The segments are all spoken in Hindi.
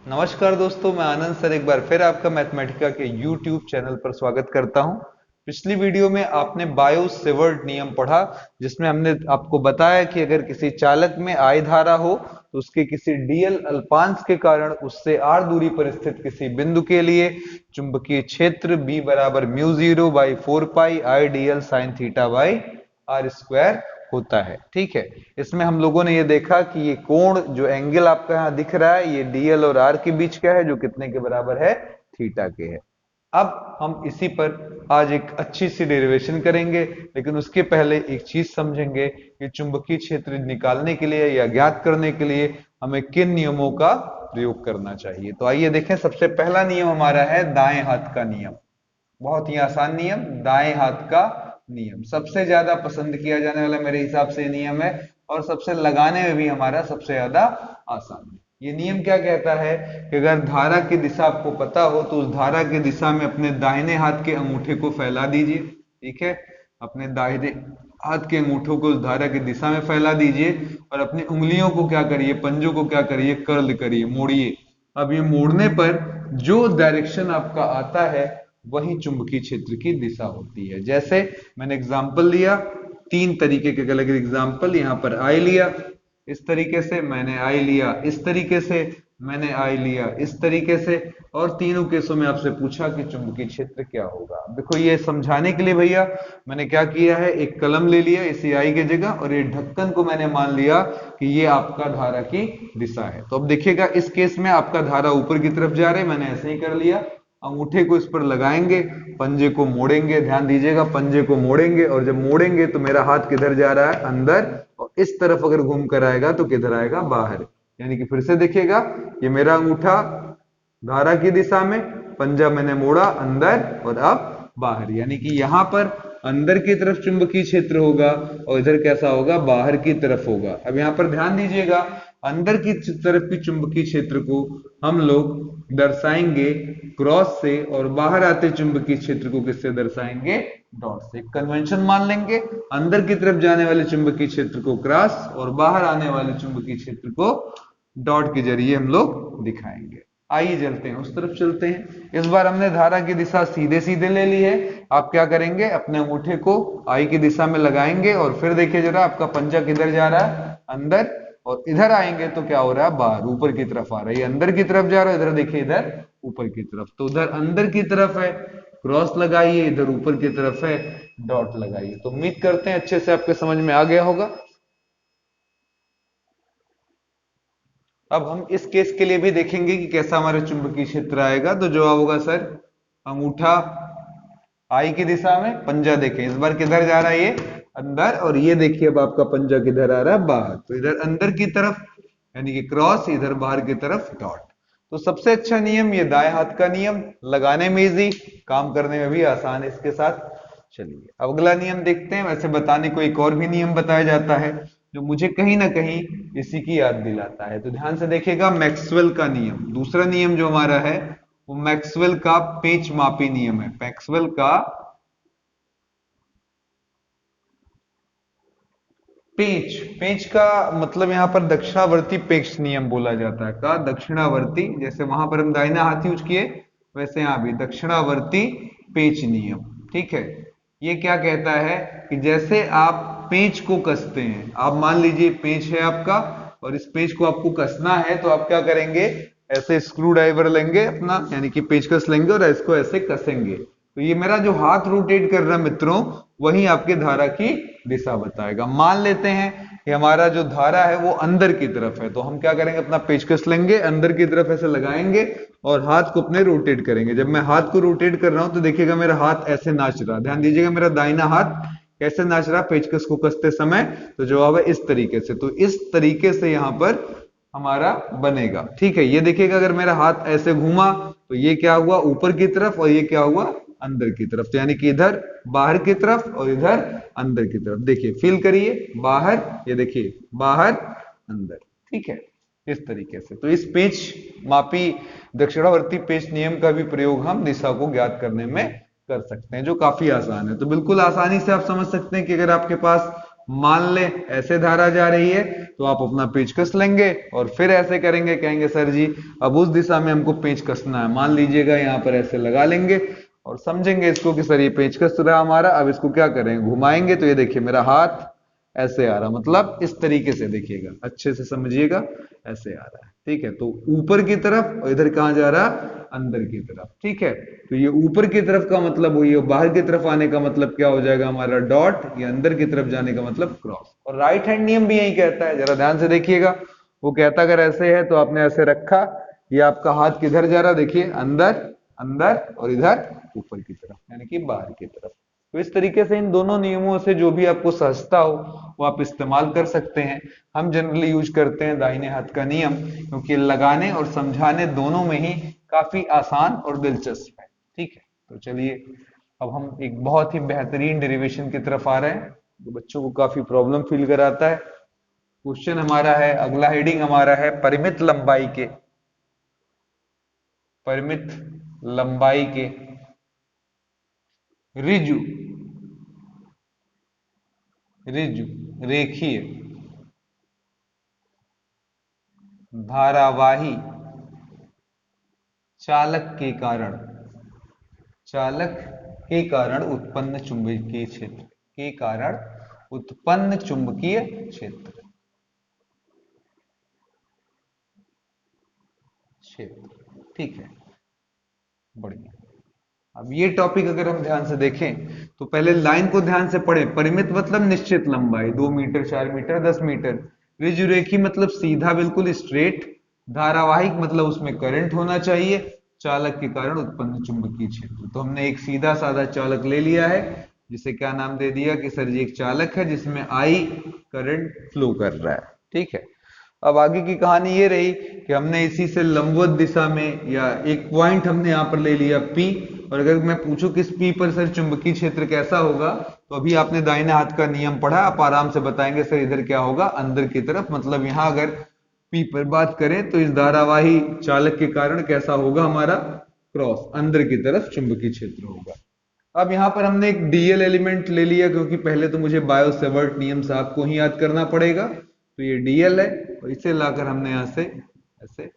नमस्कार दोस्तों, मैं आनंद सर एक बार फिर आपका मैथमेटिका के YouTube चैनल पर स्वागत करता हूं। पिछली वीडियो में आपने बायो सेवर्ट नियम पढ़ा, जिसमें हमने आपको बताया कि अगर किसी चालक में I धारा हो तो उसके किसी dl अल्पांश के कारण उससे r दूरी पर स्थित किसी बिंदु के लिए चुंबकीय क्षेत्र B बराबर mu 0 by 4 pi I dl sine theta by r square होता है। ठीक है, इसमें हम लोगों ने ये देखा कि ये कोण जो एंगल आपका यहाँ दिख रहा है ये डीएल और आर के बीच का है, जो कितने के बराबर है, थीटा के है। अब हम इसी पर आज एक अच्छी सी डेरिवेशन करेंगे, लेकिन उसके पहले एक चीज समझेंगे कि चुंबकीय क्षेत्र निकालने के लिए या ज्ञात करने के लिए हमें किन नियमों का प्रयोग करना चाहिए। तो आइए देखें, सबसे पहला नियम हमारा है दाएं हाथ का नियम। बहुत ही आसान नियम, दाएं हाथ का नियम सबसे ज्यादा पसंद किया जाने वाला मेरे हिसाब से नियम है, और सबसे लगाने में भी हमारा सबसे ज्यादा आसान है। ये नियम क्या कहता है कि अगर धारा की दिशा आपको पता हो तो उस धारा की दिशा में अपने दाहिने हाथ के अंगूठे को फैला दीजिए। ठीक है, अपने दाहिने हाथ के अंगूठों को उस धारा की दिशा में फैला दीजिए और अपनी उंगलियों को क्या करिए, पंजों को क्या करिए, कर्ल करिए, मोड़िए। अब ये मोड़ने पर जो डायरेक्शन आपका आता है वही चुंबकीय क्षेत्र की दिशा होती है। जैसे मैंने एग्जांपल लिया, तीन तरीके के अलग एग्जांपल, यहां पर आई लिया इस तरीके से, मैंने आई लिया इस तरीके से, मैंने आई लिया इस तरीके से, और तीनों केसों में आपसे पूछा कि चुंबकीय क्षेत्र क्या होगा। देखो, ये समझाने के लिए भैया मैंने क्या किया है, एक कलम ले लिया इसी आई की जगह, और ये ढक्कन को मैंने मान लिया कि ये आपका धारा की दिशा है। तो अब देखिएगा, इस केस में आपका धारा ऊपर की तरफ जा रहा है, मैंने ऐसे ही कर लिया। अंगूठे को इस पर लगाएंगे, पंजे को मोड़ेंगे, ध्यान दीजिएगा, पंजे को मोड़ेंगे, और जब मोड़ेंगे तो मेरा हाथ किधर जा रहा है, अंदर, और इस तरफ अगर घूम कर आएगा तो किधर आएगा, बाहर। यानी कि फिर से देखिएगा, ये मेरा अंगूठा धारा की दिशा में, पंजा मैंने मोड़ा अंदर और अब बाहर, यानी कि यहां पर अंदर की तरफ चुंबकीय क्षेत्र होगा और इधर कैसा होगा, बाहर की तरफ होगा। अब यहां पर ध्यान दीजिएगा, अंदर की तरफ की चुंबकीय क्षेत्र को हम लोग दर्शाएंगे क्रॉस से, और बाहर आते चुंबकीय क्षेत्र को किससे दर्शाएंगे, डॉट से। कन्वेंशन मान लेंगे, अंदर की तरफ जाने वाले चुंबकीय क्षेत्र को क्रॉस और बाहर आने वाले चुंबकीय क्षेत्र को डॉट के जरिए हम लोग दिखाएंगे। आइए चलते हैं, उस तरफ चलते हैं। इस बार हमने धारा की दिशा सीधे सीधे ले ली है। आप क्या करेंगे, अपने अंगूठे को आई की दिशा में लगाएंगे, और फिर देखिए जरा, आपका पंजा किधर जा रहा है, अंदर, और इधर आएंगे तो क्या हो रहा है, बाहर, ऊपर की तरफ आ रहा है। ये अंदर की तरफ जा रहा है, इधर देखिए, इधर ऊपर की तरफ। तो उधर अंदर की तरफ है, क्रॉस लगाइए, इधर ऊपर की तरफ है, डॉट लगाइए। तो उम्मीद करते हैं अच्छे से आपके समझ में आ गया होगा। अब हम इस केस के लिए भी देखेंगे कि कैसा हमारा चुंबकीय क्षेत्र आएगा। तो जवाब होगा सर, अंगूठा आई की दिशा में, पंजा देखें इस बार किधर जा रहा है, ये अंदर, और ये देखिए अब आपका पंजा किधर आ रहा है, बाहर। तो इधर अंदर की तरफ यानी कि क्रॉस, इधर बाहर की तरफ डॉट। तो सबसे अच्छा नियम ये दाएं हाथ का नियम, लगाने में इजी, काम करने में भी आसान है इसके साथ। चलिए अब अगला नियम देखते हैं। वैसे बताने को एक और भी नियम बताया जाता है जो मुझे कहीं ना कहीं इसी की याद दिलाता है। तो ध्यान से देखिएगा, मैक्सवेल का नियम, दूसरा नियम जो हमारा है वो मैक्सवेल का पेच मापी नियम है। मैक्सवेल का पेच, पेच का मतलब यहां पर दक्षिणावर्ती पेच नियम बोला जाता है। का दक्षिणावर्ती, जैसे वहां पर हम दाहिना हाथ यूज किए, वैसे यहां भी दक्षिणावर्ती पेच नियम। ठीक है, ये क्या कहता है कि जैसे आप पेच को कसते हैं, आप मान लीजिए पेच है आपका, और इस पेच को आपको कसना है, तो आप क्या करेंगे, ऐसे स्क्रू ड्राइवर लेंगे अपना, यानी कि पेचकस लेंगे और इसको ऐसे कसेंगे। तो ये मेरा जो हाथ रोटेट कर रहा है मित्रों, वही आपके धारा की दिशा बताएगा। मान लेते हैं कि हमारा जो धारा है वो अंदर की तरफ है, तो हम क्या करेंगे, अपना पेचकस लेंगे, अंदर की तरफ ऐसे लगाएंगे और हाथ को अपने रोटेट करेंगे। जब मैं हाथ को रोटेट कर रहा हूं तो देखिएगा मेरा हाथ ऐसे नाच रहा, ध्यान दीजिएगा, मेरा दाहिना हाथ कैसे नाच रहा पेचकस को कसते समय। तो जवाब है इस तरीके से। तो इस तरीके से यहां पर हमारा बनेगा। ठीक है, ये देखिएगा, अगर मेरा हाथ ऐसे घूमा तो ये क्या हुआ, ऊपर की तरफ, और ये क्या हुआ, अंदर की तरफ। तो यानी कि इधर बाहर की तरफ और इधर अंदर की तरफ। देखिए, फील करिए, बाहर, ये देखिए, बाहर अंदर। ठीक है, इस तरीके से। तो इस पेच मापी दक्षिणावर्ती पेच नियम का भी प्रयोग हम दिशा को ज्ञात करने में कर सकते हैं, जो काफी आसान है। तो बिल्कुल आसानी से आप समझ सकते हैं कि अगर आपके पास मान ले ऐसे धारा जा रही है तो आप अपना पेच कस लेंगे और फिर ऐसे करेंगे, कहेंगे सर जी अब उस दिशा में हमको पेच कसना है, मान लीजिएगा यहाँ पर ऐसे लगा लेंगे और समझेंगे इसको कि सर ये पेच कस रहा हमारा। अब इसको क्या करेंगे, घुमाएंगे तो ये देखिए मेरा हाथ ऐसे आ रहा, मतलब इस तरीके से देखिएगा, अच्छे से समझिएगा, ऐसे आ रहा है। ठीक है, तो ऊपर की तरफ और इधर कहां जा रहा, अंदर की तरफ। ठीक है, तो ये ऊपर की तरफ का मतलब हुई, बाहर की तरफ आने का मतलब क्या हो जाएगा हमारा डॉट, ये अंदर की तरफ जाने का मतलब क्रॉस। और राइट हैंड नियम भी यही कहता है, जरा ध्यान से देखिएगा। वो कहता अगर ऐसे है तो आपने ऐसे रखा, ये आपका हाथ किधर जा रहा, देखिए अंदर अंदर, और इधर ऊपर की तरफ यानी कि बाहर की तरफ। तो इस तरीके से इन दोनों नियमों से जो भी आपको सहजता हो वो आप इस्तेमाल कर सकते हैं। हम जनरली यूज करते हैं दाहिने हाथ का नियम, क्योंकि लगाने और समझाने दोनों में ही काफी आसान और दिलचस्प है। ठीक है, तो चलिए अब हम एक बहुत ही बेहतरीन डेरिवेशन की तरफ आ रहे हैं जो बच्चों को काफी प्रॉब्लम फील कराता है। क्वेश्चन हमारा है, अगला हेडिंग हमारा है परिमित लंबाई के, परिमित लंबाई के ऋजु ऋजु रेखीय धारावाही चालक के कारण उत्पन्न चुंबकीय क्षेत्र के कारण उत्पन्न चुंबकीय क्षेत्र ठीक है, बढ़िया। अब ये टॉपिक अगर हम ध्यान से देखें तो पहले लाइन को ध्यान से पढ़ें। परिमित मतलब निश्चित लंबाई, 2 मीटर, 4 मीटर, 10 मीटर। ऋजुरेखी मतलब सीधा बिल्कुल स्ट्रेट। धारावाहिक मतलब उसमें करंट होना चाहिए। चालक के कारण उत्पन्न चुंबकीय क्षेत्र, तो हमने एक सीधा साधा चालक ले लिया है जिसे क्या नाम दे दिया कि सर जी एक चालक है जिसमें आई करंट फ्लो कर रहा है। ठीक है, अब आगे की कहानी ये रही कि हमने इसी से लंबवत दिशा में, या एक पॉइंट हमने यहां पर ले लिया P, और अगर मैं पूछूं किस P पर सर चुंबकीय क्षेत्र कैसा होगा, तो अभी आपने दाहिने हाथ का नियम पढ़ा, आप आराम से बताएंगे सर इधर क्या होगा, अंदर की तरफ। मतलब यहां अगर P पर बात करें तो इस धारावाही चालक के कारण कैसा होगा हमारा क्रॉस, अंदर की तरफ चुंबकीय क्षेत्र होगा। अब यहां पर हमने एक डीएल एलिमेंट ले लिया, क्योंकि पहले तो मुझे बायो सेवर्ट नियम से आपको ही याद करना पड़ेगा। तो ये डीएल है और इसे लाकर हमने यहां से ऐसे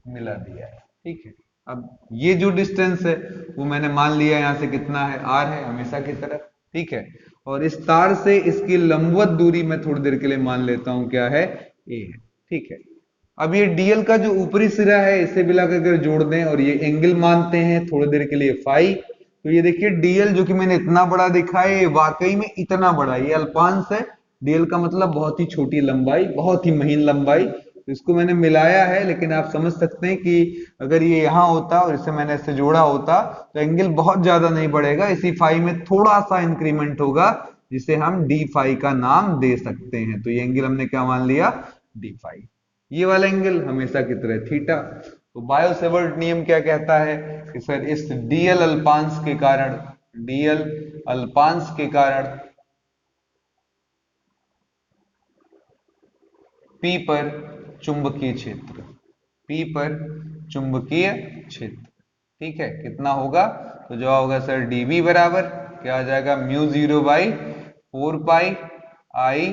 मिला दिया है। ठीक है, अब ये जो डिस्टेंस है वो मैंने मान लिया यहां से कितना है, आर है हमेशा की तरफ। ठीक है, और इस तार से इसकी लंबवत दूरी मैं थोड़ी देर के लिए मान लेता हूं क्या है, ए है। ठीक है, अब ये डीएल का जो ऊपरी सिरा है इसे मिलाकर अगर जोड़ दें और ये एंगल मानते हैं थोड़ी देर के लिए फाई, तो ये देखिए डीएल जो कि मैंने इतना बड़ा दिखा है ये वाकई में इतना बड़ा, ये अल्पांश है। डीएल का मतलब बहुत ही छोटी लंबाई, बहुत ही महीन लंबाई। तो इसको मैंने मिलाया है, लेकिन आप समझ सकते हैं कि अगर ये यहां होता और इसे मैंने इससे जोड़ा होता तो एंगल बहुत ज्यादा नहीं बढ़ेगा, इसी फाई में थोड़ा सा इंक्रीमेंट होगा जिसे हम डी फाई का नाम दे सकते हैं। तो ये एंगल हमने क्या मान लिया, डी फाई। ये वाला एंगल हमेशा की तरह थीटा। तो बायो सेवर्ट नियम क्या कहता है कि सर इस डीएल अल्पांश के कारण, डीएल अल्पांश के कारण पी पर चुंबकीय क्षेत्र, पी पर चुंबकीय क्षेत्र, ठीक है, कितना होगा, तो जो होगा सर डीबी बराबर क्या आ जाएगा, म्यू 0/4 पाई आई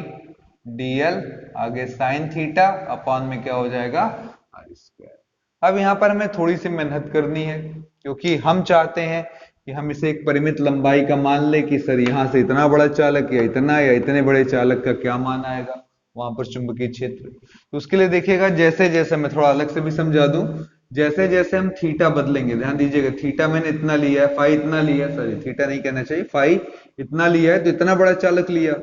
डीएल, आगे साइन थीटा अपॉन में क्या हो जाएगा, आर स्क्वायर। अब यहां पर हमें थोड़ी सी मेहनत करनी है, क्योंकि हम चाहते हैं कि हम इसे एक परिमित लंबाई का मान ले कि सर यहां से इतना बड़ा चालक या इतने बड़े चालक का क्या मान आएगा वहां पर चुंबकीय क्षेत्र। तो उसके लिए देखिएगा, जैसे जैसे मैं थोड़ा अलग से भी समझा दूं, जैसे जैसे हम थीटा बदलेंगे, ध्यान दीजिएगा, थीटा मैंने इतना लिया है, फाई इतना लिया है, सॉरी थीटा नहीं कहना चाहिए, फाई इतना लिया है तो इतना बड़ा चालक लिया।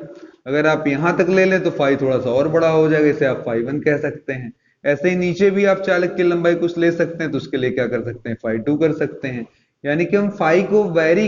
अगर आप यहां तक ले लें तो फाई थोड़ा सा और बड़ा हो जाएगा, इसे आप फाई 1 कह सकते हैं। ऐसे ही नीचे भी आप चालक की लंबाई कुछ ले सकते हैं, तो उसके लिए क्या कर सकते हैं, फाई 2 कर सकते हैं। यानी कि हम फाई को वेरी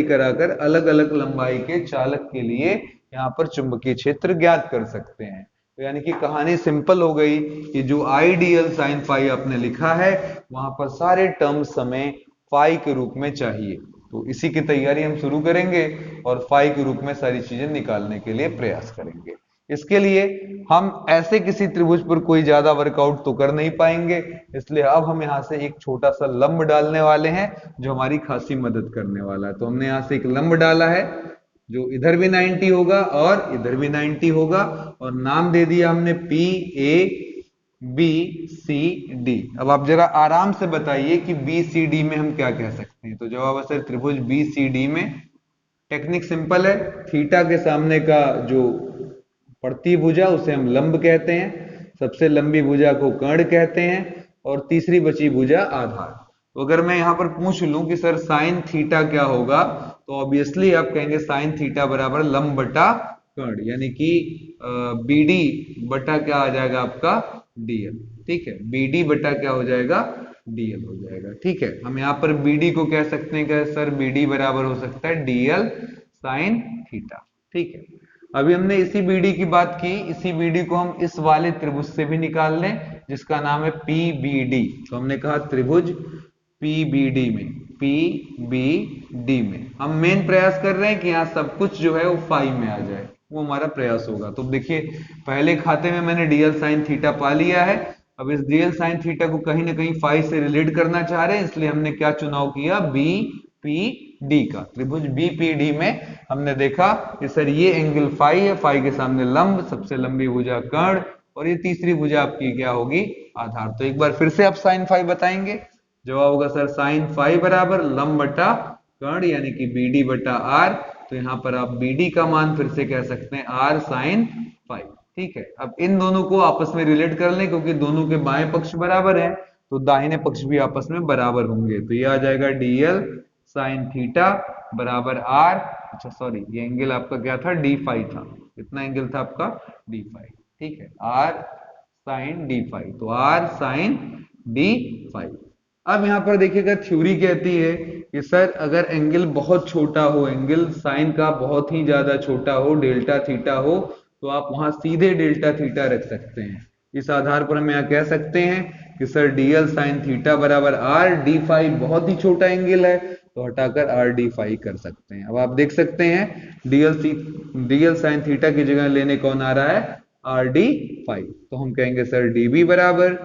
कराकर अलग अलग लंबाई के चालक के लिए यहाँ पर चुंबकीय क्षेत्र ज्ञात कर सकते हैं। तो यानी कि कहानी सिंपल हो गई कि जो आइडियल साइन फाई आपने लिखा है वहां पर सारे टर्म्स हमें फाई के रूप में चाहिए। तो इसी की तैयारी हम शुरू करेंगे और फाई के रूप में सारी चीजें निकालने के लिए प्रयास करेंगे। इसके लिए हम ऐसे किसी त्रिभुज पर कोई ज्यादा वर्कआउट तो कर नहीं पाएंगे, इसलिए अब हम यहां से एक छोटा सा लंब डालने वाले हैं जो हमारी खासी मदद करने वाला है। तो हमने यहां से एक लंब डाला है जो इधर भी 90 होगा और इधर भी 90 होगा, और नाम दे दिया हमने P A B C D. अब आप जरा आराम से बताइए कि बी सी डी में हम क्या कह सकते हैं। तो जवाब है सर त्रिभुज बी सी डी में टेक्निक सिंपल है, थीटा के सामने का जो पड़ती भुजा उसे हम लंब कहते हैं, सबसे लंबी भुजा को कर्ण कहते हैं, और तीसरी बची भुजा आधार। तो अगर मैं यहां पर पूछ लूं कि सर साइन थीटा क्या होगा, तो ऑब्वियसली आप कहेंगे साइन थीटा बराबर लंब बटा कर्ण, यानी कि बी डी बटा क्या आ जाएगा आपका डीएल। ठीक है, बी डी बटा क्या हो जाएगा डीएल हो जाएगा। ठीक है, हम यहाँ पर बी डी को कह सकते हैं कि सर बी डी बराबर हो सकता है डीएल साइन थीटा। ठीक है, अभी हमने इसी बीडी की बात की, इसी बीडी को हम इस वाले त्रिभुज से भी निकाल लें जिसका नाम है पीबीडी। तो हमने कहा त्रिभुज पीबीडी में, पीबीडी में हम मेन प्रयास कर रहे हैं कि यहाँ सब कुछ जो है वो फाई में आ जाए, वो हमारा प्रयास होगा। तो देखिए पहले खाते में मैंने डीएल साइन थीटा पा लिया है, अब इस डीएल साइन थीटा को कहीं ना कहीं फाई से रिलेट करना चाह रहे हैं, इसलिए हमने क्या चुनाव किया, बी पी डी का। त्रिभुज बीपीडी में हमने देखा कि सर ये एंगल फाई है, फाई के सामने लंब, सबसे लंबी भुजा कर्ण, और ये तीसरी भुजा आपकी क्या होगी आधार। तो एक बार फिर से आप साइन फाई बताएंगे, जवाब होगा सर साइन फाई बराबर लंब बटा कर्ण यानी कि बी डी बटा आर। तो यहाँ पर आप बी डी का मान फिर से कह सकते हैं आर साइन फाई। ठीक है, अब इन दोनों को आपस में रिलेट कर लें, क्योंकि दोनों के बाएं पक्ष बराबर हैं तो दाहिने पक्ष भी आपस में बराबर होंगे। तो ये आ जाएगा डीएल साइन थीटा बराबर आर, अच्छा सॉरी ये एंगल आपका क्या था डी फाई था, कितना एंगल था आपका डी फाई। ठीक है, आर साइन डी फाई, तो आर साइन डी फाई। अब यहां पर देखिएगा थ्योरी कहती है कि सर अगर एंगल बहुत छोटा हो, एंगल साइन का बहुत ही ज्यादा छोटा हो, डेल्टा थीटा हो, तो आप वहां सीधे डेल्टा थीटा रख सकते हैं। इस आधार पर हम यहाँ कह सकते हैं कि सर डीएल साइन थीटा बराबर आर, डी फाई बहुत ही छोटा एंगल है तो हटाकर आर डी फाई कर सकते हैं। अब आप देख सकते हैं डीएल साइन थीटा की जगह लेने कौन आ रहा है आर डी फाई, तो हम कहेंगे सर डीबी बराबर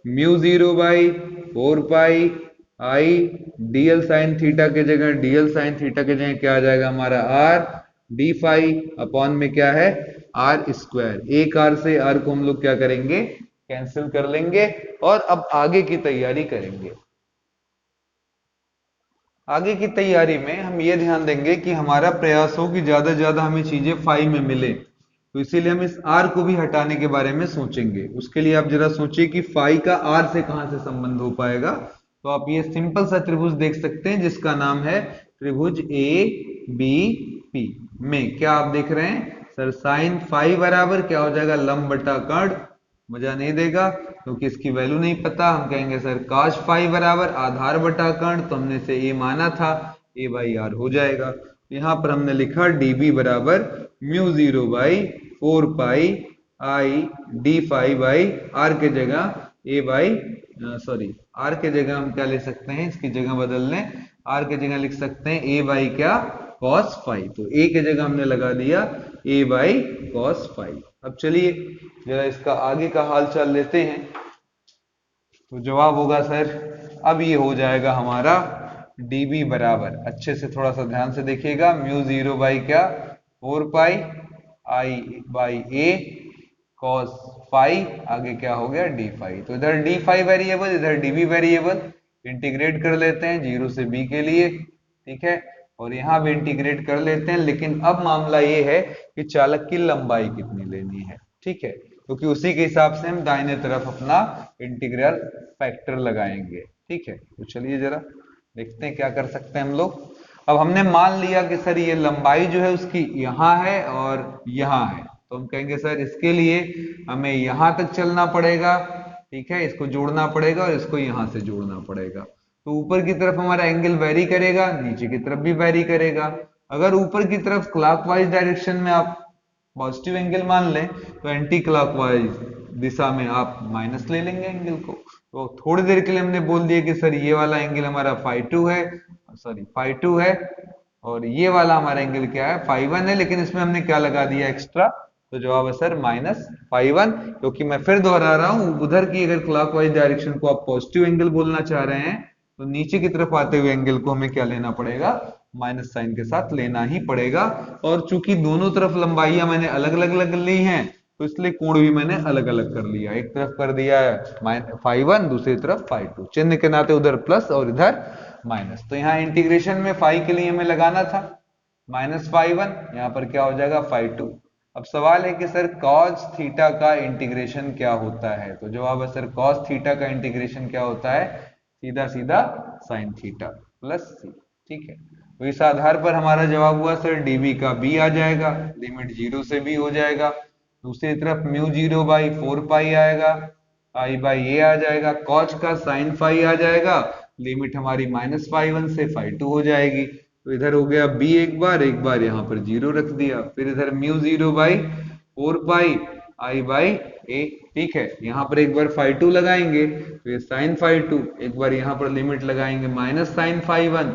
mu 0 by 4 pi I DL sine theta के जगह क्या आ जाएगा हमारा आर डी फाई अपॉन में क्या है आर स्क्वायर। एक आर से आर को हम लोग क्या करेंगे कैंसिल कर लेंगे, और अब आगे की तैयारी करेंगे। आगे की तैयारी में हम ये ध्यान देंगे कि हमारा प्रयास हो कि ज्यादा से ज्यादा हमें चीजें फाई में मिले, तो इसीलिए हम इस आर को भी हटाने के बारे में सोचेंगे। उसके लिए आप जरा सोचिए कि फाई का आर से कहां से संबंध हो पाएगा। तो आप ये सिंपल सा त्रिभुज देख सकते हैं जिसका नाम है त्रिभुज ए बी पी में क्या आप देख रहे हैं सर साइन फाई बराबर क्या हो जाएगा लंब बटा कर्ण, मजा नहीं देगा क्योंकि इसकी वैल्यू नहीं पता। हम कहेंगे सर काश फाई बराबर आधार बटा कर्ण, तो हमने से ए माना था, ए बाई आर हो जाएगा। यहां पर हमने लिखा डीबी बराबर mu 0 by 4 pi I D phi by R के जगह ए बाई सॉरी आर के जगह हम क्या ले सकते हैं, इसकी जगह बदल लें, आर के जगह लिख सकते हैं ए बाई क्या कॉस फाई, तो ए के जगह हमने लगा दिया ए बाई कॉस फाई। अब चलिए जरा इसका आगे का हाल चाल लेते हैं। तो जवाब होगा सर अब ये हो जाएगा हमारा dB बराबर, अच्छे से थोड़ा सा ध्यान से देखिएगा, म्यू 0 बाई क्या 4 pi I by A cos phi, आगे क्या हो गया डी फाई। तो इधर डी फाई वेरिएबल इधर डीबी वेरिएबल, इंटीग्रेट कर लेते हैं 0 से b के लिए, ठीक है, और यहां भी इंटीग्रेट कर लेते हैं। लेकिन अब मामला ये है कि चालक की लंबाई कितनी लेनी है, ठीक है, क्योंकि उसी के हिसाब से हम दाहिने तरफ अपना इंटीग्रल फैक्टर लगाएंगे। ठीक है, तो चलिए जरा देखते हैं क्या कर सकते हैं हम लोग। अब हमने मान लिया कि सर ये लंबाई जो है उसकी यहाँ है और यहाँ है, तो हम कहेंगे सर इसके लिए हमें यहाँ तक चलना पड़ेगा, ठीक है, इसको जोड़ना पड़ेगा और इसको यहाँ से जोड़ना पड़ेगा। तो ऊपर की तरफ हमारा एंगल वेरी करेगा, नीचे की तरफ भी वेरी करेगा। अगर ऊपर की तरफ क्लॉकवाइज डायरेक्शन में आप पॉजिटिव एंगल मान लें तो एंटी क्लॉकवाइज दिशा में आप माइनस ले लेंगे एंगल को। तो थोड़ी देर के लिए हमने बोल दिया कि सर ये वाला एंगल हमारा φ2 है, सॉरी φ2 है, और ये वाला हमारा एंगल क्या है φ1 है, लेकिन इसमें हमने क्या लगा दिया एक्स्ट्रा, तो जवाब है सर माइनस φ1। क्योंकि मैं फिर दोहरा रहा हूं, उधर की अगर क्लॉकवाइज डायरेक्शन को आप पॉजिटिव एंगल बोलना चाह रहे हैं तो नीचे की तरफ आते हुए एंगल को हमें क्या लेना पड़ेगा माइनस साइन के साथ लेना ही पड़ेगा। और चूंकि दोनों तरफ लंबाइयां मैंने अलग अलग ली हैं, तो इसलिए कोण भी मैंने अलग अलग कर लिया। एक तरफ कर दिया है φ1, दूसरी तरफ φ2, चिन्ह के नाते उधर प्लस और इधर माइनस। तो यहाँ इंटीग्रेशन में फाई के लिए हमें लगाना था -φ1, यहाँ पर क्या हो जाएगा φ2। अब सवाल है कि सर cos थीटा का इंटीग्रेशन क्या होता है? तो जवाब है सर cos थीटा का इंटीग्रेशन क्या होता है, सीधा सीधा sin थीटा प्लस सी। ठीक है, तो इस आधार पर हमारा जवाब हुआ सर dv का b आ जाएगा, लिमिट 0 से b हो जाएगा। दूसरी तरफ μ0 बाई 4 पाई आएगा, i बाई a आ जाएगा, cos का sin फाई आ जाएगा, लिमिट हमारी -φ1 से φ2 हो जाएगी। तो इधर हो गया b एक बार यहाँ पर 0 रख दिया, फिर इधर μ0 by 4 pi i by a। ठीक है, यहाँ पर एक बार φ2 लगाएंगे तो ये sin φ2, एक बार यहाँ पर लिमिट लगाएंगे -sin φ1,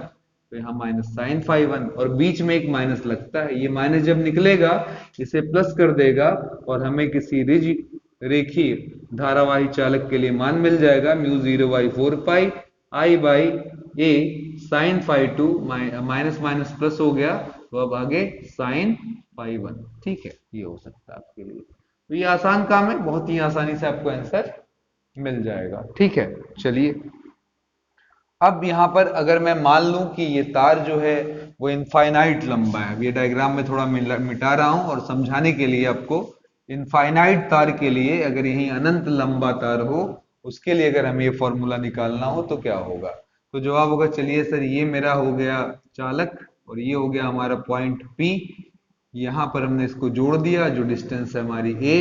तो यहाँ -sin φ1, और बीच में एक माइनस लगता है, ये माइनस जब निकलेगा इसे प्लस कर देगा और हमें किसी रेखीय धारावाही चालक के लिए मान मिल जाएगा μ0 by 4 pi i by a sin φ2, minus minus plus हो गया, तो अब आगे sin φ1। ठीक है, ये हो सकता है आपके लिए। तो ये आसान काम है, बहुत ही आसानी से आपको आंसर मिल जाएगा। ठीक है, चलिए अब यहां पर अगर मैं मान लूं कि ये तार जो है वो इनफाइनाइट लंबा है, ये डायग्राम में थोड़ा मिटा रहा हूं और समझाने के लिए आपको। इनफाइनाइट तार के लिए अगर यही अनंत लंबा तार हो, उसके लिए अगर हमें ये फॉर्मूला निकालना हो तो क्या होगा? तो जवाब होगा, चलिए सर ये मेरा हो गया चालक और ये हो गया हमारा पॉइंट P। यहां पर हमने इसको जोड़ दिया, जो डिस्टेंस है हमारी a।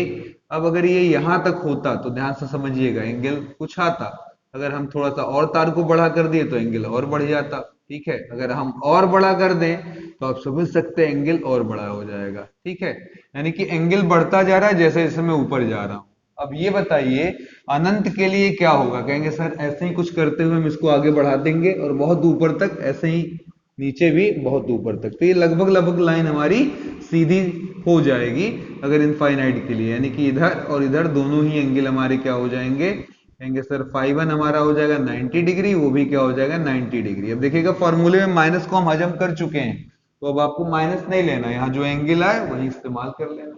अब अगर ये यहां तक होता तो ध्यान से समझिएगा, एंगल कुछ आता। अगर हम थोड़ा सा और तार को बड़ा कर दिए तो एंगल और बढ़ जाता। ठीक है, अगर हम और बड़ा कर दें तो आप समझ सकते हैं एंगल और बड़ा हो जाएगा। ठीक है, यानी कि एंगल बढ़ता जा रहा है जैसे जैसे मैं ऊपर जा रहा हूं। अब ये बताइए अनंत के लिए क्या होगा? कहेंगे सर ऐसे ही कुछ करते हुए हम इसको आगे बढ़ा देंगे और बहुत ऊपर तक, ऐसे ही नीचे भी बहुत ऊपर तक, तो ये लगभग लगभग लाइन हमारी सीधी हो जाएगी अगर इनफाइनाइट के लिए। यानी कि इधर और इधर दोनों ही एंगल हमारे क्या हो जाएंगे, कहेंगे सर φ1 हमारा हो जाएगा 90 डिग्री, वो भी क्या हो जाएगा 90 डिग्री। अब देखिएगा फॉर्मूले में माइनस को हम हजम कर चुके हैं, तो अब आपको माइनस नहीं लेना, यहाँ जो एंगल आए वही इस्तेमाल कर लेना।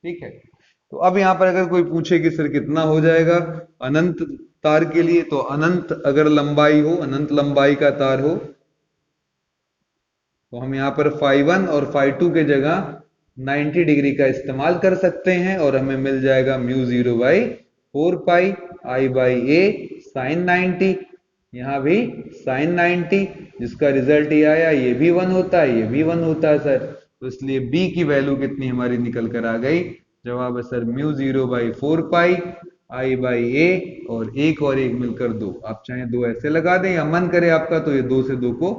ठीक है, तो अब यहाँ पर अगर कोई पूछे कि सर कितना हो जाएगा अनंत तार के लिए, तो अनंत अगर लंबाई हो, अनंत लंबाई का तार हो, तो हम यहाँ पर φ1 और φ2 के जगह 90 डिग्री का इस्तेमाल कर सकते हैं और हमें मिल जाएगा μ0 by 4 pi i by a sin 90। यहाँ भी sin 90, जिसका रिजल्ट ये आया, ये भी 1 होता है, ये भी 1 होता है सर। तो इसलिए b की वैल्यू कितनी हमारी निकल कर आ गई? जवाब है sir μ0 by 4 pi i by a, और एक मिलकर 2। आप चाहे 2 ऐसे लगा दें या मन करे आपका तो ये 2 से 2 को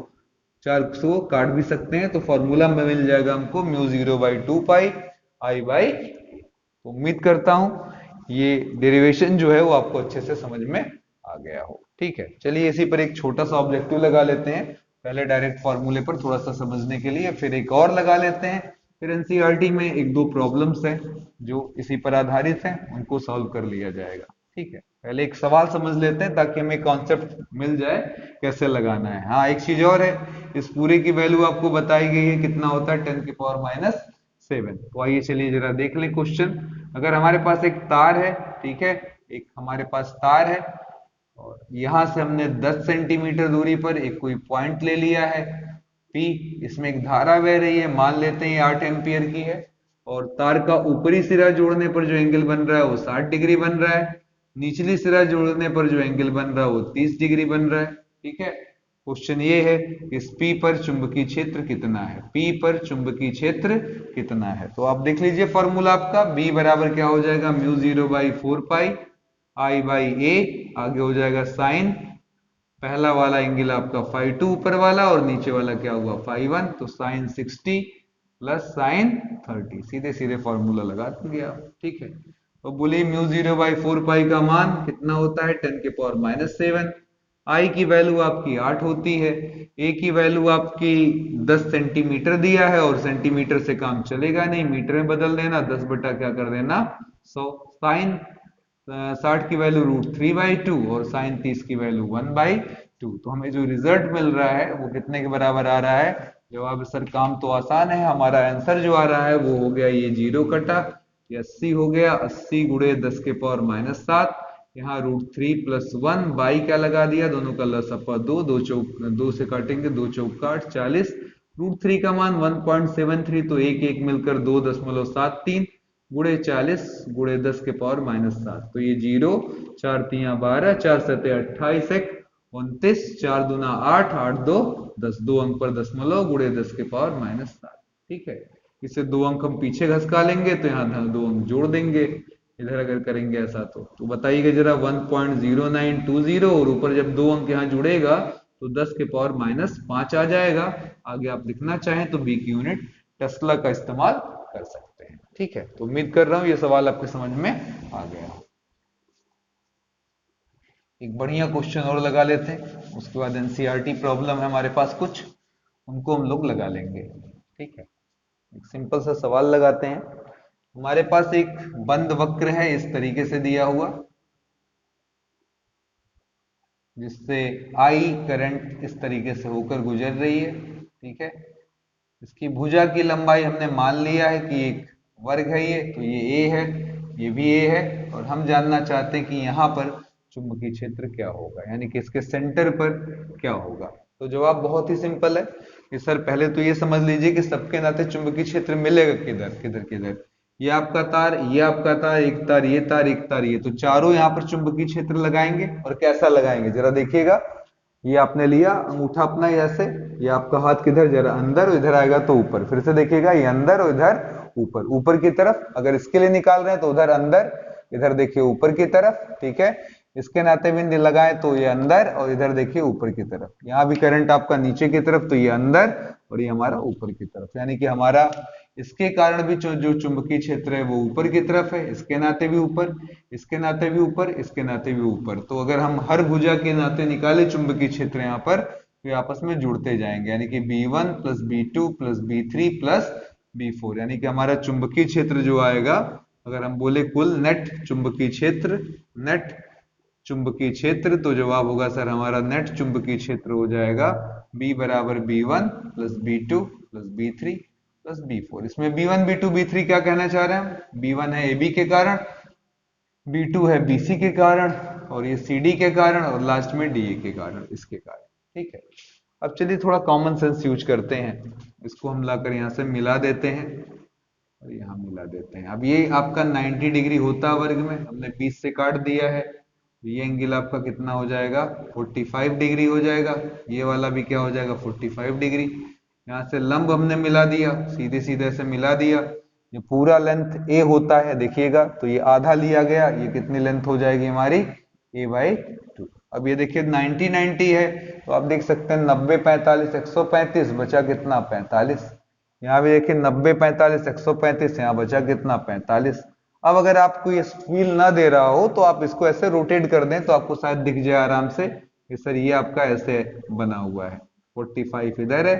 4 को काट भी सकते हैं, तो फॉर्मूला में मिल जाएगा हमको μ0 बाई 2 पाई i बाई। उम्मीद करता हूं ये डेरिवेशन जो है वो आपको अच्छे से समझ में आ गया हो। ठीक है, चलिए इसी पर एक छोटा सा ऑब्जेक्टिव लगा लेते हैं, पहले डायरेक्ट फॉर्मूले पर थोड़ा सा समझने के लिए, फिर एक और लगा लेते हैं, फिर एनसीईआरटी में एक दो प्रॉब्लम्स हैं जो इसी पर आधारित हैं, उनको सॉल्व कर लिया जाएगा। ठीक है, पहले एक सवाल समझ लेते हैं ताकि हमें कॉन्सेप्ट मिल जाए कैसे लगाना है। हाँ, एक चीज और है, इस पूरे की वैल्यू आपको बताई गई है, कितना होता है 10 की पावर -7। तो आइए चलिए जरा देख लें क्वेश्चन। अगर हमारे पास एक तार है, ठीक है, एक हमारे पास तार है और यहां से हमने 10 सेंटीमीटर दूरी पर एक कोई पॉइंट ले लिया है P, इसमें एक धारा बह रही है, मान लेते हैं ये 8 एम्पियर की है, और तार का ऊपरी सिरा जोड़ने पर जो एंगल बन रहा है वो 60 डिग्री बन रहा है, निचली सिरा जोड़ने पर जो एंगल बन रहा है वो 30 डिग्री बन रहा है। ठीक है, क्वेश्चन ये है इस P पर चुंबकीय क्षेत्र कितना है, P पर चुंबकीय क्षेत्र कितना है। तो आप देख लीजिए फॉर्मूला आपका B बराबर क्या हो जाएगा, μ0 by 4 pi I by a, आगे हो जाएगा साइन, पहला वाला एंगल आपका φ2 ऊपर वाला और नीचे वाला क्या हुआ φ1, तो साइन 60 प्लस साइन 30, सीधे सीधे फॉर्मूला लगा दिया। ठीक है, तो बोलिए μ0 बाई 4 पाई का मान कितना होता है 10 के पावर -7। आई की वैल्यू आपकी 8 होती है, ए की वैल्यू आपकी 10 सेंटीमीटर दिया है और सेंटीमीटर से काम चलेगा नहीं, मीटर में बदल देना, 10 बटा क्या कर देना 100। साइन 60 की वैल्यू √3/2 और साइन 30 की वैल्यू 1/2। तो हमें जो रिजल्ट मिल रहा है वो कितने के बराबर आ रहा है, जवाब सर काम तो आसान है, हमारा आंसर जो आ रहा है वो हो गया ये 0 कटा, ये 80 हो गया, 80 गुणे 10 के पावर -7, यहाँ √3 + 1, बाई क्या लगा दिया, दोनों का लसापा 2, 2 चौक 2 से काटेंगे, 2 चौक 8, 40, √3 का मान 1.73, तो एक एक मिलकर 2.73 गुणे 40 गुणे 10 के पावर -7, तो ये 0, 4 तिया 12, 4 सते 28, 29, 4 दूना 8, 8 2 10, 2 अंक पर दशमलव गुणे 10 के पावर -7। ठीक है, इसे 2 अंक हम पीछे घसका लेंगे तो यहाँ 2 अंक जोड़ देंगे इधर अगर करेंगे ऐसा तो बताइएगा जरा 1.0920, और ऊपर जब 2 अंक यहाँ जुड़ेगा तो 10 के पावर -5 आ जाएगा। आगे आप लिखना चाहें तो बी की यूनिट टेस्ला का इस्तेमाल कर सकते हैं। ठीक है, तो उम्मीद कर रहा हूं ये सवाल आपके समझ में आ गया। एक बढ़िया क्वेश्चन और लगा लेते हैं, उसके बाद एनसीईआरटी प्रॉब्लम है हमारे पास कुछ, उनको हम लोग लगा लेंगे। ठीक है, एक सिंपल सा सवाल लगाते हैं। हमारे पास एक बंद वक्र है इस तरीके से दिया हुआ, जिससे आई करंट इस तरीके से होकर गुजर रही है। ठीक है, इसकी भुजा की लंबाई हमने मान लिया है कि एक वर्ग है ये, तो ये ए है, ये भी ए है, और हम जानना चाहते हैं कि यहाँ पर चुंबकीय क्षेत्र क्या होगा, यानी कि इसके सेंटर पर क्या होगा। तो जवाब बहुत ही सिंपल है कि सर पहले तो ये समझ लीजिए कि सबके नाते चुंबकीय क्षेत्र मिलेगा किधर किधर किधर, ये आपका तार, ये आपका तार, एक तार ये तार, एक तार ये, तो चारों यहाँ पर चुंबकीय क्षेत्र लगाएंगे। और कैसा लगाएंगे जरा देखिएगा, ये आपने लिया अंगूठा अपना ऐसे, ये आपका हाथ किधर, जरा अंदर, इधर आएगा तो ऊपर, फिर से देखिएगा ये अंदर और इधर ऊपर, ऊपर की तरफ। अगर इसके लिए निकाल रहे हैं तो उधर अंदर, इधर देखिए ऊपर की तरफ। ठीक है, इसके नाते बिंदु लगाएं तो ये अंदर, और इधर देखिए ऊपर की तरफ। यहाँ भी करंट आपका नीचे की तरफ, तो ये अंदर, और ये हमारा ऊपर की तरफ, यानी कि हमारा इसके कारण भी जो चुंबकीय क्षेत्र है वो ऊपर की तरफ है, इसके नाते भी ऊपर, इसके नाते भी ऊपर, इसके नाते भी ऊपर। तो अगर हम हर भुजा के नाते निकाले चुंबकीय क्षेत्र यहाँ पर, तो आपस में जुड़ते जाएंगे, यानी कि B1 + B2 + B3 + B4, यानी कि हमारा चुंबकीय क्षेत्र जो आएगा, अगर हम बोले कुल नेट चुंबकीय क्षेत्र, नेट चुंबकीय क्षेत्र, तो जवाब होगा सर हमारा नेट चुंबकीय क्षेत्र हो जाएगा B = B1 + B2 + B3 + B4। इसमें B1 B2 B3 क्या कहना चाह रहे हैं, B1 है AB के कारण, B2 है BC के कारण, और ये CD के कारण, और लास्ट में DA के कारण, इसके कारण। ठीक है, अब चलिए थोड़ा कॉमन सेंस यूज करते हैं, इसको हम लाकर यहाँ से मिला देते हैं और यहाँ मिला देते हैं। अब ये आपका 90 डिग्री होता है वर्ग में, हमने 20 से काट दिया है, ये एंगल आपका कितना हो जाएगा, 45 डिग्री हो जाएगा। ये वाला भी क्या हो जाएगा, 45 डिग्री। यहाँ से लंब हमने मिला दिया, सीधे सीधे से मिला दिया। ये पूरा लेंथ ए होता है देखिएगा, तो ये आधा लिया गया, ये कितनी लेंथ हो जाएगी हमारी, a/2। अब ये देखिए 90 90 है, तो आप देख सकते हैं 90 45 135, बचा कितना 45। यहाँ भी देखिए 90 45 135, यहाँ बचा कितना 45। अब अगर आपको ये फील ना दे रहा हो तो आप इसको ऐसे रोटेट कर दें तो आपको शायद दिख जाए आराम से कि सर ये आपका ऐसे बना हुआ है, 45 इधर है,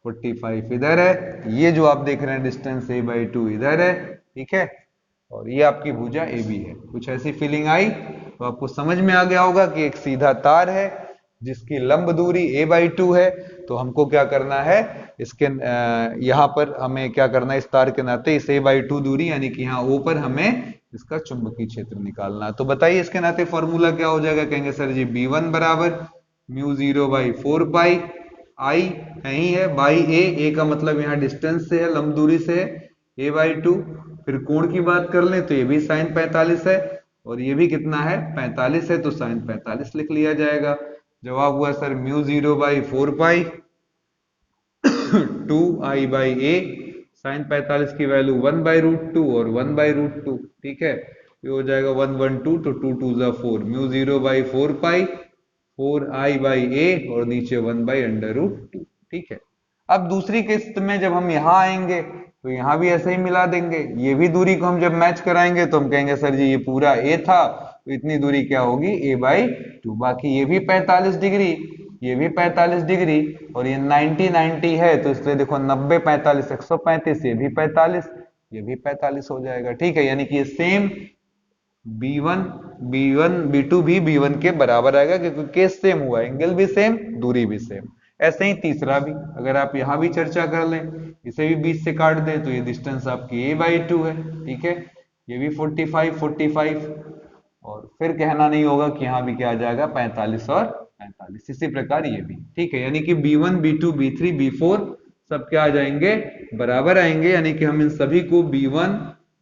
45 इधर है, ये जो आप देख रहे हैं डिस्टेंस a/2 इधर है। ठीक है, और ये आपकी भुजा AB है। कुछ ऐसी फीलिंग आई तो आपको समझ में आ गया होगा कि एक सीधा तार है जिसकी लंब दूरी a/2 है, तो हमको क्या करना है, इसके यहाँ पर हमें क्या करना है, इस तार के नाते इस a/2 दूरी, यानी कि यहाँ O पर हमें इसका चुंबकीय क्षेत्र निकालना है। तो बताइए इसके नाते फॉर्मूला क्या हो जाएगा, कहेंगे सर जी B1 = μ0/4π I यही है बाई ए का मतलब यहाँ डिस्टेंस से है, लंब दूरी से है, a/2। फिर कोण की बात कर लें तो ये भी sin 45 है, और ये भी कितना है 45 है, तो sin 45 लिख लिया जाएगा। जवाब हुआ सर μ0/4π 2I/a, sin 45 की वैल्यू 1/√2 और 1/√2। ठीक है, ये हो जाएगा 1 1 2, तो 2 2 = 4, μ0/4π 4I/a, और नीचे 1/√2। ठीक है, अब दूसरी किस्त में जब हम यहाँ आएंगे तो यहाँ भी ऐसे ही मिला देंगे, ये भी दूरी को हम जब मैच कराएंगे तो हम कहेंगे सर जी ये पूरा a था, तो इतनी दूरी क्या होगी a/2। बाकी ये भी 45 डिग्री, ये भी 45 डिग्री, और ये 90 90 है, तो इसलिए देखो 90 45 135, ये भी 45, ये भी 45 हो जाएगा। ठीक है, यानी कि ये सेम B1 B2 भी B1 के बराबर आएगा, क्योंकि केस सेम हुआ, एंगल भी सेम, दूरी भी सेम। ऐसे ही तीसरा भी, अगर आप यहाँ भी चर्चा कर लें, इसे भी 20 से काट दें तो ये डिस्टेंस आपकी a/2 है। ठीक है, ये भी 45 45, और फिर कहना नहीं होगा कि यहाँ भी क्या आ जाएगा 45 और 45। इसी प्रकार ये भी। ठीक है, यानी कि b1 b2 b3 b4 सब क्या आ जाएंगे, बराबर आएंगे, यानी कि हम इन सभी को b1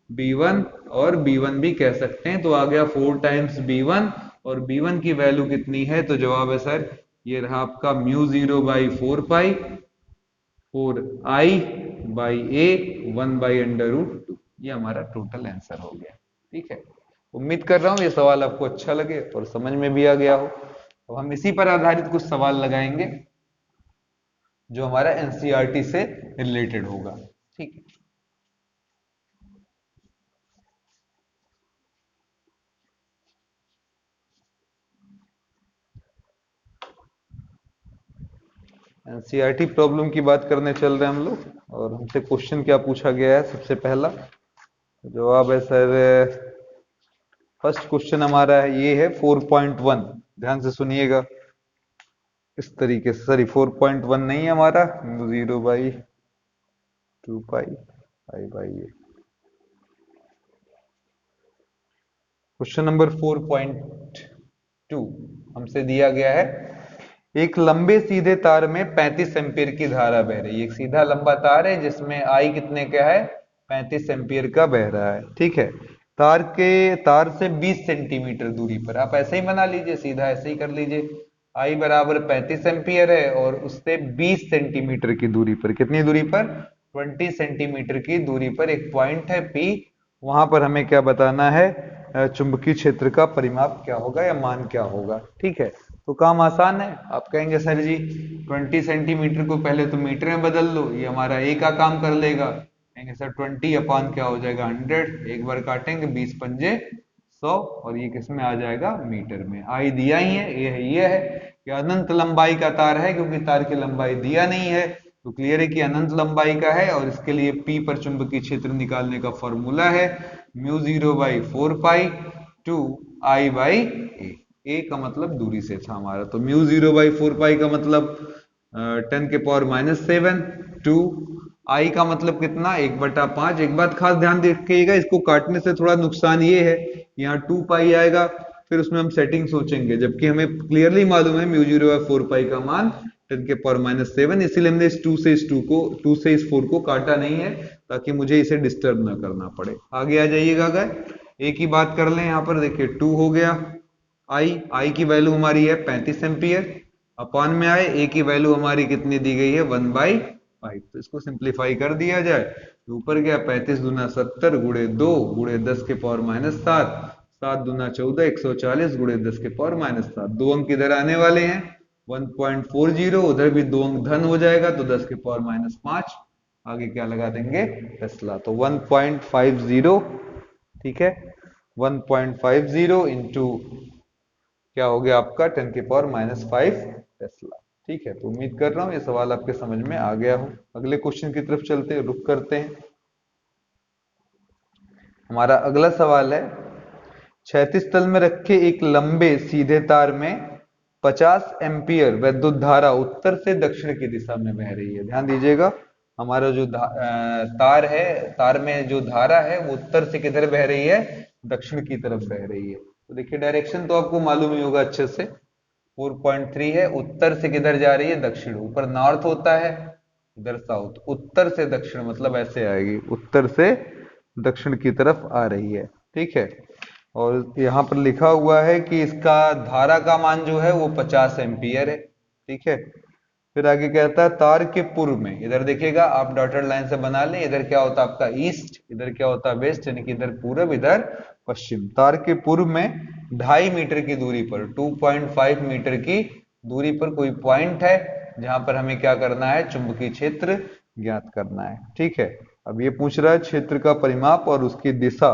b1 और b1 भी कह सकते हैं। तो आ गया 4 टाइम्स b1, और b1 की वैल्यू कितनी है, तो जवाब है सर ये रहा आपका μ0/4 पाई 4i/a 1/√2। ये हमारा टोटल आंसर हो गया। ठीक है, उम्मीद कर रहा हूं ये सवाल आपको अच्छा लगे और समझ में भी आ गया हो। तो हम इसी पर आधारित कुछ सवाल लगाएंगे जो हमारा एनसीईआरटी से रिलेटेड होगा। ठीक है, एनसीईआरटी प्रॉब्लम की बात करने चल रहे हैं हम लोग, और हमसे क्वेश्चन क्या पूछा गया है। सबसे पहला जवाब है सर, फर्स्ट क्वेश्चन हमारा है ये है 4.1। ध्यान से सुनिएगा इस तरीके से, सॉरी 4.1 नहीं है हमारा, 0/2 पाई i/a। क्वेश्चन नंबर 4.2 हमसे दिया गया है, एक लंबे सीधे तार में 35 एम्पीयर की धारा बह रही है। एक सीधा लंबा तार है जिसमें आई कितने का है, 35 एम्पीयर का बह रहा है। ठीक है, तार से 20 सेंटीमीटर दूरी पर, आप ऐसे ही बना लीजिए, सीधा ऐसे ही कर लीजिए, आई बराबर 35 एम्पीयर है, और उससे 20 सेंटीमीटर की दूरी पर, कितनी दूरी पर, 20 सेंटीमीटर की दूरी पर एक पॉइंट है P। वहां पर हमें क्या बताना है, चुंबकीय क्षेत्र का परिमाप क्या होगा या मान क्या होगा। ठीक है, तो काम आसान है। आप कहेंगे सर जी 20 सेंटीमीटर को पहले तो मीटर में बदल लो, ये हमारा ए का काम कर लेगा। कहेंगे सर 20 अपान क्या हो जाएगा 100, एक बार काटेंगे 20 पंजे 100, और ये किस में आ जाएगा, मीटर में। आई दिया ही है, ये है कि अनंत लंबाई का तार है, क्योंकि तार की लंबाई दिया नहीं है, तो क्लियर है कि अनंत लंबाई का है। और इसके लिए P पर चुंबकीय क्षेत्र निकालने का फॉर्मूला है μ0/4 पाई 2i/a। ए का मतलब दूरी से था हमारा, तो μ0/4 पाई का मतलब 10⁻⁻7, 2 आई का मतलब कितना, 1/5। एक बात खास ध्यान रखिएगा, इसको काटने से थोड़ा नुकसान ये है, यहाँ 2 पाई आएगा, फिर उसमें हम सेटिंग सोचेंगे, जबकि हमें क्लियरली मालूम है μ0/4 पाई का मान 10⁻⁷। इसीलिए हमने इस 2 से इस 4 को काटा नहीं है, ताकि मुझे इसे डिस्टर्ब ना करना पड़े। आगे आ जाइएगा, अगर ए की बात कर लें, यहाँ पर देखिए 2 हो गया, आई की वैल्यू हमारी है 35 एम्पियर, अपान में आए ए की वैल्यू हमारी कितनी दी गई है 1/5। तो इसको सिंप्लीफाई कर दिया जाए, तो ऊपर गया 35 दूना 70 गुणे 2 गुणे 10⁻⁷, 7 दूना 14, 140 गुणे 10⁻⁷। 2 अंक इधर आने वाले हैं 1.40, उधर भी 2 अंक धन हो जाएगा तो 10⁻⁵। आगे क्या लगा देंगे, टेस्ला, तो 1.50। ठीक है, 1.50 इंटू क्या हो गया आपका 10⁻⁵ टेस्ला। ठीक है, तो उम्मीद कर रहा हूं ये सवाल आपके समझ में आ गया हो। अगले क्वेश्चन की तरफ चलते हैं, रुक करते हैं। हमारा अगला सवाल है, क्षैतिज तल में रखे एक लंबे सीधे तार में 50 एम्पियर वैद्युत धारा उत्तर से दक्षिण की दिशा में बह रही है। ध्यान दीजिएगा, हमारा जो तार है, तार में जो धारा है वो उत्तर से किधर बह रही है, दक्षिण की तरफ बह रही है। तो देखिए डायरेक्शन तो आपको मालूम ही होगा अच्छे से, 4.3 है, उत्तर से किधर जा रही है, दक्षिण। ऊपर नॉर्थ होता है, इधर साउथ, उत्तर से दक्षिण मतलब ऐसे आएगी, उत्तर से दक्षिण की तरफ आ रही है। ठीक है, और यहाँ पर लिखा हुआ है कि इसका धारा का मान जो है वो 50 एम्पियर है। ठीक है, फिर आगे कहता है तार के पूर्व में, इधर देखिएगा आप डॉटेड लाइन से बना लें, इधर क्या होता है आपका ईस्ट, इधर क्या होता है वेस्ट, यानी कि इधर पूरब इधर पश्चिम। तार के पूर्व में 2.5 मीटर की दूरी पर, 2.5 मीटर की दूरी पर कोई पॉइंट है जहां पर हमें क्या करना है, चुंबकीय क्षेत्र ज्ञात करना है। ठीक है, अब ये पूछ रहा है क्षेत्र का परिमाप और उसकी दिशा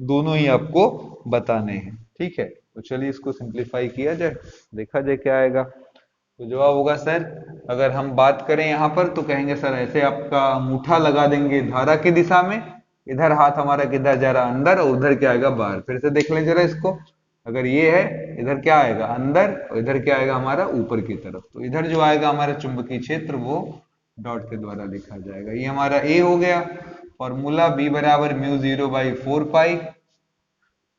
दोनों ही आपको बताने हैं। ठीक है, तो चलिए इसको सिंप्लीफाई किया जाए, देखा जाए क्या आएगा। तो जवाब होगा सर, अगर हम बात करें यहाँ पर तो कहेंगे सर ऐसे आपका अंगूठा लगा देंगे धारा की दिशा में, इधर हाथ हमारा किधर जा रहा है, अंदर, और उधर क्या आएगा बाहर। फिर से देख लें जरा इसको, अगर ये है, इधर क्या आएगा अंदर, और इधर क्या आएगा हमारा ऊपर की तरफ। तो इधर जो आएगा हमारा चुंबकीय क्षेत्र वो डॉट के द्वारा लिखा जाएगा। ये हमारा ए हो गया। फॉर्मूला बी बराबर म्यू 0/4 पाई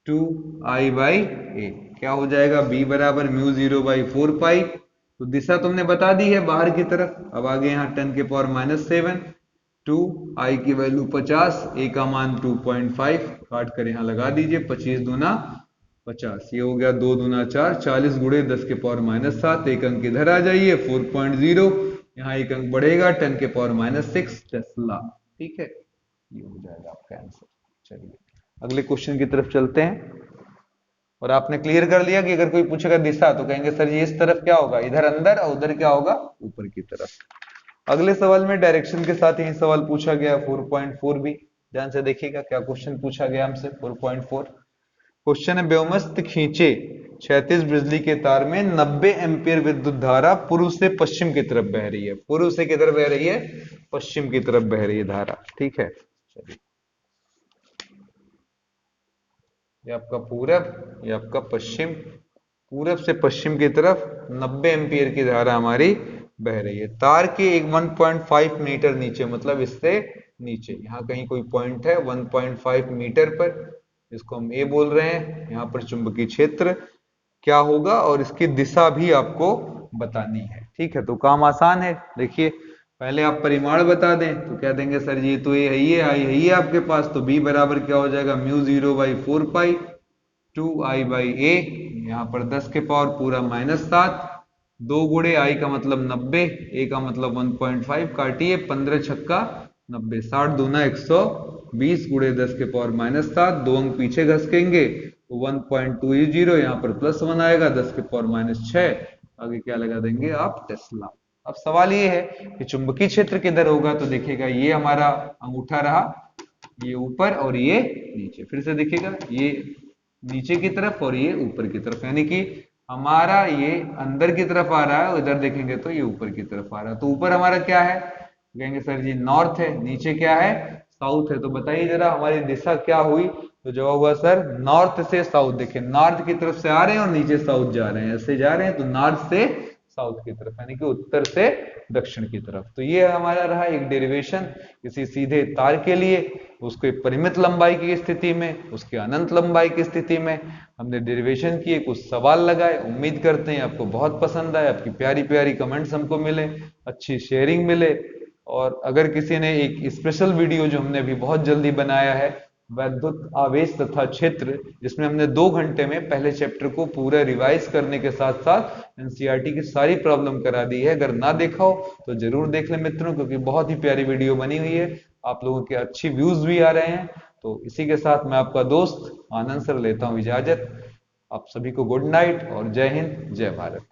2I/a। क्या हो जाएगा, बी बराबर म्यू 0/4 पाई। तो दिशा तुमने बता दी है बाहर की तरफ। अब आगे यहाँ 10⁻⁷ 2 आई की वैल्यू 50, ए का मान 2.5 काट कर यहाँ लगा दीजिए। 25 दूना 50, ये हो गया 2 दूना 4, 40 गुणे 10⁻⁷। एक अंक इधर आ जाइए 4.0, यहाँ एक अंक बढ़ेगा 10⁻⁶ टेस्ला। ठीक है, ये हो जाएगा आपका आंसर। चलिए अगले क्वेश्चन की तरफ चलते हैं। और आपने क्लियर कर लिया कि अगर कोई पूछेगा दिशा तो कहेंगे सर ये इस तरफ क्या होगा, इधर अंदर, और उधर क्या होगा, ऊपर की तरफ। अगले सवाल में डायरेक्शन के साथ यही सवाल पूछा गया 4.4 भी। ध्यान से देखिएगा क्या क्वेश्चन पूछा गया हमसे। 4.4 क्वेश्चन है, व्योमस्थ खींचे क्षैतिज बिजली के तार में 90 एम्पीयर विद्युत धारा पूर्व से पश्चिम की तरफ बह रही है। पूर्व से किधर बह रही है, पश्चिम की तरफ बह रही है धारा। ठीक है, चलिए ये आपका पूरब, ये आपका पश्चिम। पूरब से पश्चिम की तरफ 90 एम्पीयर की धारा हमारी बह रही है। तार के एक 1.5 मीटर नीचे, मतलब इससे नीचे, यहाँ कहीं कोई पॉइंट है 1.5 मीटर पर, इसको हम ए बोल रहे हैं। यहाँ पर चुंबकीय क्षेत्र क्या होगा और इसकी दिशा भी आपको बतानी है। ठीक है, तो काम आसान है। देखिए पहले आप परिमाण बता दें तो क्या देंगे, सर ये तो ये है, ये आई है, ये आपके पास, तो बी बराबर क्या हो जाएगा, म्यू 0/4 पाई 2I/a। यहाँ पर 10 के पावर पूरा -7, 2 गुणे आई का मतलब 90, ए का मतलब 1.5, काटिए 15 छक्का 90, 60 दूना 120 गुणे 10 के पावर -7, 2 अंक पीछे घसकेंगे तो 1.2 यहाँ पर +1 आएगा, 10 के पावर -6, आगे क्या लगा देंगे आप, टेस्ला। अब सवाल ये है कि चुंबकीय क्षेत्र किधर होगा, तो देखिएगा ये हमारा अंगूठा रहा, ये ऊपर और ये नीचे। फिर से देखिएगा ये नीचे की तरफ और ये ऊपर की तरफ, यानी कि हमारा ये अंदर की तरफ आ रहा है और इधर देखेंगे तो ये ऊपर की तरफ आ रहा है। तो ऊपर हमारा क्या है, कहेंगे सर जी नॉर्थ है, नीचे क्या है, साउथ है। तो बताइए जरा हमारी दिशा क्या हुई, तो जवाब हुआ सर नॉर्थ से साउथ। देखिए नॉर्थ की तरफ से आ रहे हैं और नीचे साउथ जा रहे हैं, ऐसे जा रहे हैं, तो नॉर्थ से साउथ की तरफ, यानी कि उत्तर से दक्षिण की तरफ। तो ये हमारा रहा एक डेरिवेशन किसी सीधे तार के लिए, उसको एक परिमित लंबाई की स्थिति में, उसके अनंत लंबाई की स्थिति में हमने डेरिवेशन किए, कुछ सवाल लगाए। उम्मीद करते हैं आपको बहुत पसंद आए, आपकी प्यारी प्यारी कमेंट्स हमको मिले, अच्छी शेयरिंग मिले। और अगर किसी ने एक स्पेशल वीडियो जो हमने अभी बहुत जल्दी बनाया है, वैद्युत आवेश तथा क्षेत्र, जिसमें हमने 2 घंटे में पहले चैप्टर को पूरा रिवाइज करने के साथ साथ एनसीईआरटी की सारी प्रॉब्लम करा दी है, अगर ना देखा हो तो जरूर देख लें मित्रों, क्योंकि बहुत ही प्यारी वीडियो बनी हुई है, आप लोगों के अच्छी व्यूज भी आ रहे हैं। तो इसी के साथ मैं आपका दोस्त आनंद सर लेता हूं इजाजत। आप सभी को गुड नाइट और जय हिंद, जय भारत।